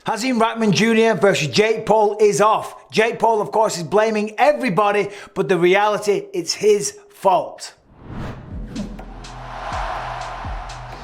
Hasim Rahman Jr. versus Jake Paul is off. Jake Paul, of course, is blaming everybody, but the reality, it's his fault.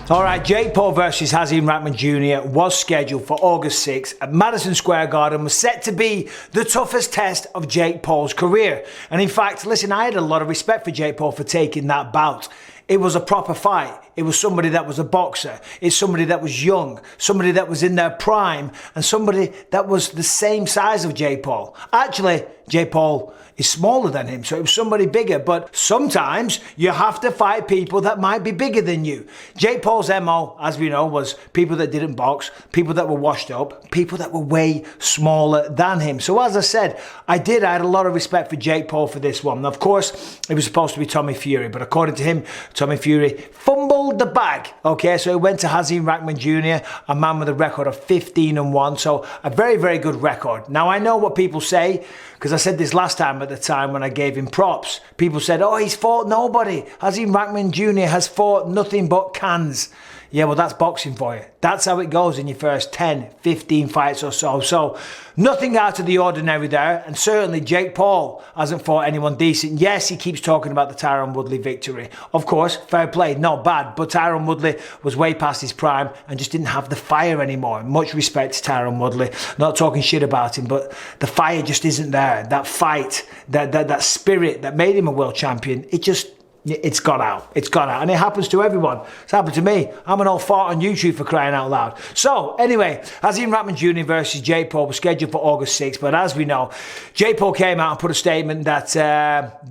Alright, Jake Paul versus Hasim Rahman Jr. was scheduled for August 6th at Madison Square Garden, was set to be the toughest test of Jake Paul's career. And in fact, listen, I had a lot of respect for Jake Paul for taking that bout. It was a proper fight. It was somebody that was a boxer. It's somebody that was young, somebody that was in their prime, and somebody that was the same size of Jake Paul. Actually, Jake Paul is smaller than him, so it was somebody bigger. But sometimes you have to fight people that might be bigger than you. Jake Paul's MO, as we know, was people that didn't box, people that were washed up, people that were way smaller than him. So as I said, I had a lot of respect for Jake Paul for this one. Now, of course, it was supposed to be Tommy Fury, but according to him, Tommy Fury fumbled the bag. Okay, so it went to Hasim Rahman Jr., a man with a record of 15-1, so a very, very good record. Now, I know what people say, because I said this last time at the time when I gave him props. People said, oh, he's fought nobody. Hasim Rahman Jr. has fought nothing but cans. Yeah, well, that's boxing for you. That's how it goes in your first 10, 15 fights or so. So nothing out of the ordinary there. And certainly Jake Paul hasn't fought anyone decent. Yes, he keeps talking about the Tyron Woodley victory. Of course, fair play, not bad. But Tyron Woodley was way past his prime and just didn't have the fire anymore. Much respect to Tyron Woodley. Not talking shit about him, but the fire just isn't there. That fight, that spirit that made him a world champion, it's gone out. It's gone out. And it happens to everyone. It's happened to me. I'm an old fart on YouTube for crying out loud. So, anyway, Hasim Rahman Jr. versus Jake Paul was scheduled for August 6th. But as we know, Jake Paul came out and put a statement that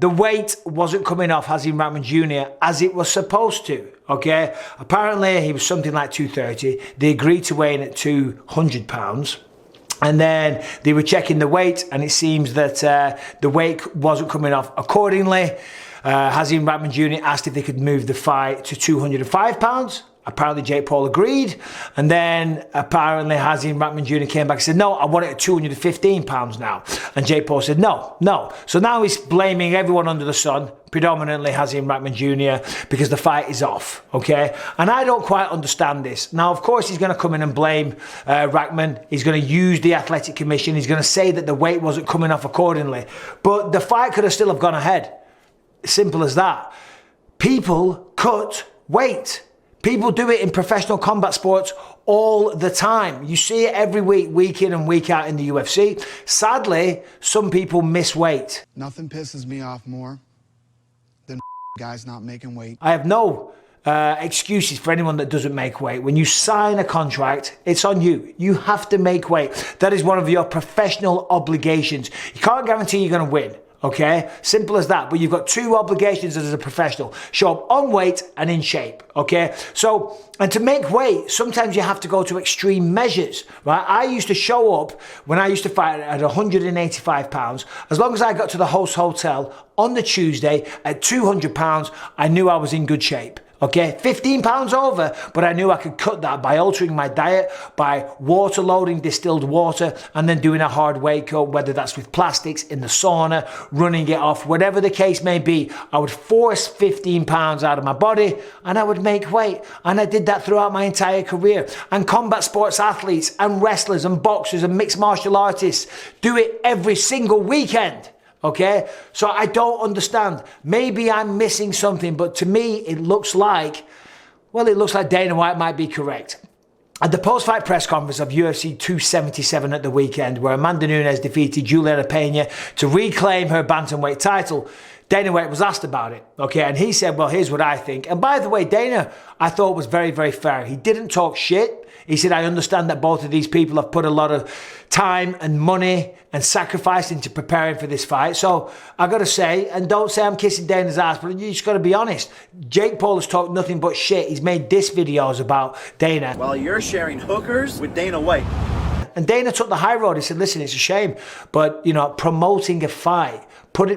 the weight wasn't coming off Hasim Rahman Jr. as it was supposed to. Okay? Apparently, he was something like 230. They agreed to weigh in at 200 pounds. And then they were checking the weight, and it seems that the weight wasn't coming off accordingly. Hasim Rahman Jr. asked if they could move the fight to 205 pounds. Apparently Jake Paul agreed. And then apparently Hasim Rahman Jr. came back and said, no, I want it at 215 pounds now. And Jake Paul said, no. So now he's blaming everyone under the sun, predominantly Hasim Rahman Jr., because the fight is off, okay? And I don't quite understand this. Now, of course, he's going to come in and blame Rahman. He's going to use the Athletic Commission. He's going to say that the weight wasn't coming off accordingly. But the fight could have still have gone ahead. Simple as that. People cut weight. People do it in professional combat sports all the time. You see it every week, week in and week out in the UFC. Sadly, some people miss weight. Nothing pisses me off more than guys not making weight. I have no excuses for anyone that doesn't make weight. When you sign a contract, it's on you. You have to make weight. That is one of your professional obligations. You can't guarantee you're going to win. Okay, simple as that. But you've got two obligations as a professional: show up on weight and in shape. Okay, so, and to make weight, sometimes you have to go to extreme measures, right? I used to show up when I used to fight at 185 pounds. As long as I got to the host hotel on the Tuesday at 200 pounds, I knew I was in good shape. Okay, 15 pounds over, but I knew I could cut that by altering my diet, by water loading distilled water, and then doing a hard weight cut, whether that's with plastics, in the sauna, running it off, whatever the case may be. I would force 15 pounds out of my body and I would make weight. And I did that throughout my entire career. And combat sports athletes and wrestlers and boxers and mixed martial artists do it every single weekend. Okay, so I don't understand. Maybe I'm missing something, but to me, it looks like Dana White might be correct. At the post-fight press conference of UFC 277 at the weekend, where Amanda Nunes defeated Juliana Pena to reclaim her bantamweight title, Dana White was asked about it, okay, and he said, well, here's what I think. And by the way, Dana, I thought was very, very fair. He didn't talk shit. He said, I understand that both of these people have put a lot of time and money and sacrifice into preparing for this fight. So I got to say, and don't say I'm kissing Dana's ass, but you just got to be honest. Jake Paul has talked nothing but shit. He's made diss videos about Dana. While you're sharing hookers with Dana White. And Dana took the high road. He said, listen, it's a shame, but, you know, promoting a fight,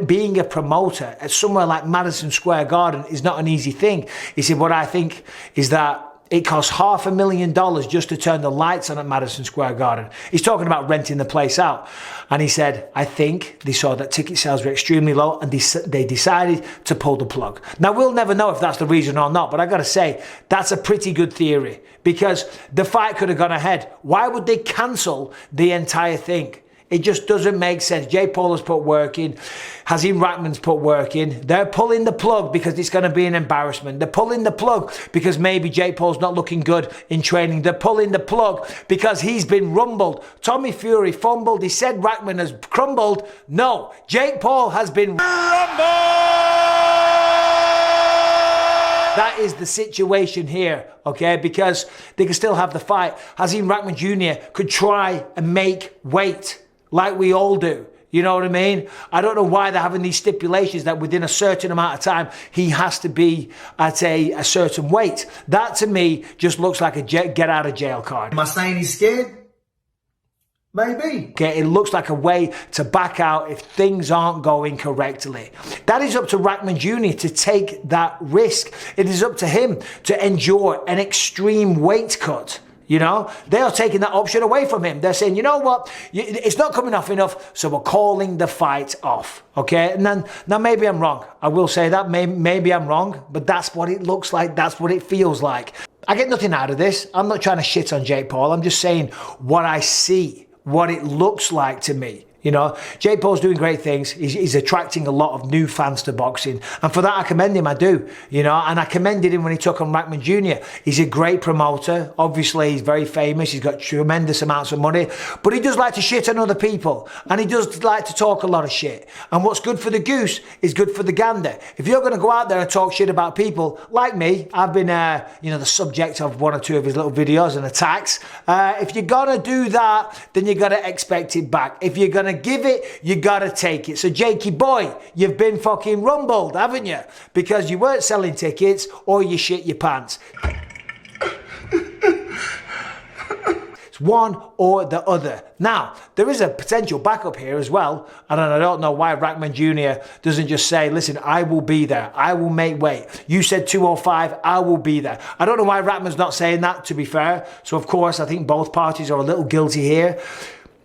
being a promoter at somewhere like Madison Square Garden is not an easy thing. He said, what I think is that It costs $500,000 just to turn the lights on at Madison Square Garden. He's talking about renting the place out. And he said, I think they saw that ticket sales were extremely low and they decided to pull the plug. Now, we'll never know if that's the reason or not, but I got to say, that's a pretty good theory because the fight could have gone ahead. Why would they cancel the entire thing? It just doesn't make sense. Jake Paul has put work in. Hasim Rahman's put work in. They're pulling the plug because it's going to be an embarrassment. They're pulling the plug because maybe Jake Paul's not looking good in training. They're pulling the plug because he's been rumbled. Tommy Fury fumbled. He said Rahman has crumbled. No, Jake Paul has been rumbled. That is the situation here, okay? Because they can still have the fight. Hasim Rahman Jr. could try and make weight like we all do. You know what I mean? I don't know why they're having these stipulations that within a certain amount of time, he has to be at a certain weight. That to me just looks like a get out of jail card. Am I saying he's scared? Maybe. Okay, it looks like a way to back out if things aren't going correctly. That is up to Rahman Jr. to take that risk. It is up to him to endure an extreme weight cut. You know, they are taking that option away from him. They're saying, you know what, it's not coming off enough, so we're calling the fight off. Okay, and then, now maybe I'm wrong. I will say that, maybe I'm wrong, but that's what it looks like. That's what it feels like. I get nothing out of this. I'm not trying to shit on Jake Paul. I'm just saying what I see, what it looks like to me. You know, Jake Paul's doing great things. He's attracting a lot of new fans to boxing. And for that, I commend him, I do. You know, and I commended him when he took on Rahman Jr. He's a great promoter. Obviously, he's very famous. He's got tremendous amounts of money. But he does like to shit on other people. And he does like to talk a lot of shit. And what's good for the goose is good for the gander. If you're going to go out there and talk shit about people, like me, I've been, you know, the subject of one or two of his little videos and attacks. If you're going to do that, then you got to expect it back. If you're going to give it, you gotta take it. So Jakey boy, you've been fucking rumbled, haven't you? Because you weren't selling tickets or you shit your pants. It's one or the other. Now, there is a potential backup here as well, and I don't know why Rahman Jr. doesn't just say, listen, I will be there. I will make weight. You said 205, I will be there. I don't know why Rahman's not saying that, to be fair. So, of course, I think both parties are a little guilty here.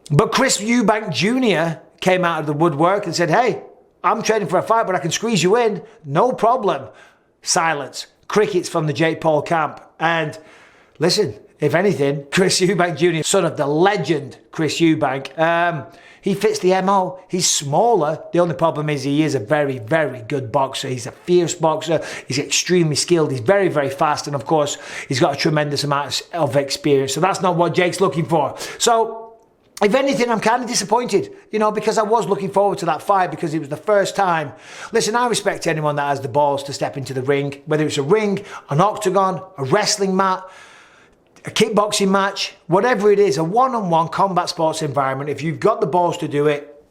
But Chris Eubank Jr. came out of the woodwork and said, hey, I'm training for a fight, but I can squeeze you in. No problem. Silence. Crickets from the Jake Paul camp. And listen, if anything, Chris Eubank Jr., son of the legend Chris Eubank, he fits the MO. He's smaller. The only problem is he is a very, very good boxer. He's a fierce boxer. He's extremely skilled. He's very, very fast. And of course, he's got a tremendous amount of experience. So that's not what Jake's looking for. So, if anything, I'm kind of disappointed, you know, because I was looking forward to that fight because it was the first time. Listen, I respect anyone that has the balls to step into the ring, whether it's a ring, an octagon, a wrestling mat, a kickboxing match, whatever it is, a one-on-one combat sports environment. If you've got the balls to do it,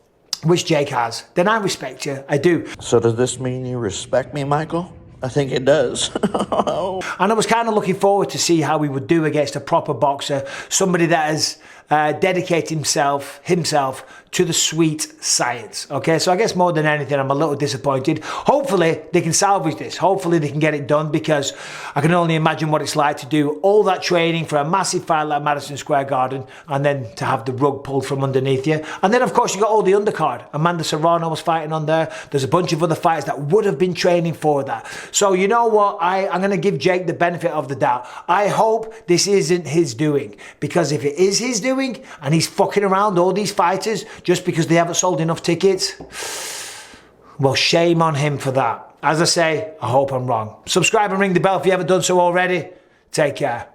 which Jake has, then I respect you. I do. So does this mean you respect me, Michael? I think it does. And I was kind of looking forward to see how he would do against a proper boxer, somebody that has dedicated himself to the sweet science. Okay, so I guess more than anything, I'm a little disappointed. Hopefully, they can salvage this. Hopefully, they can get it done because I can only imagine what it's like to do all that training for a massive fight like Madison Square Garden and then to have the rug pulled from underneath you. And then, of course, you got all the undercard. Amanda Serrano was fighting on there. There's a bunch of other fighters that would have been training for that. So, you know what? I'm going to give Jake the benefit of the doubt. I hope this isn't his doing because if it is his doing, and he's fucking around all these fighters just because they haven't sold enough tickets, well, shame on him for that. As I say, I hope I'm wrong. Subscribe and ring the bell if you haven't done so already. Take care.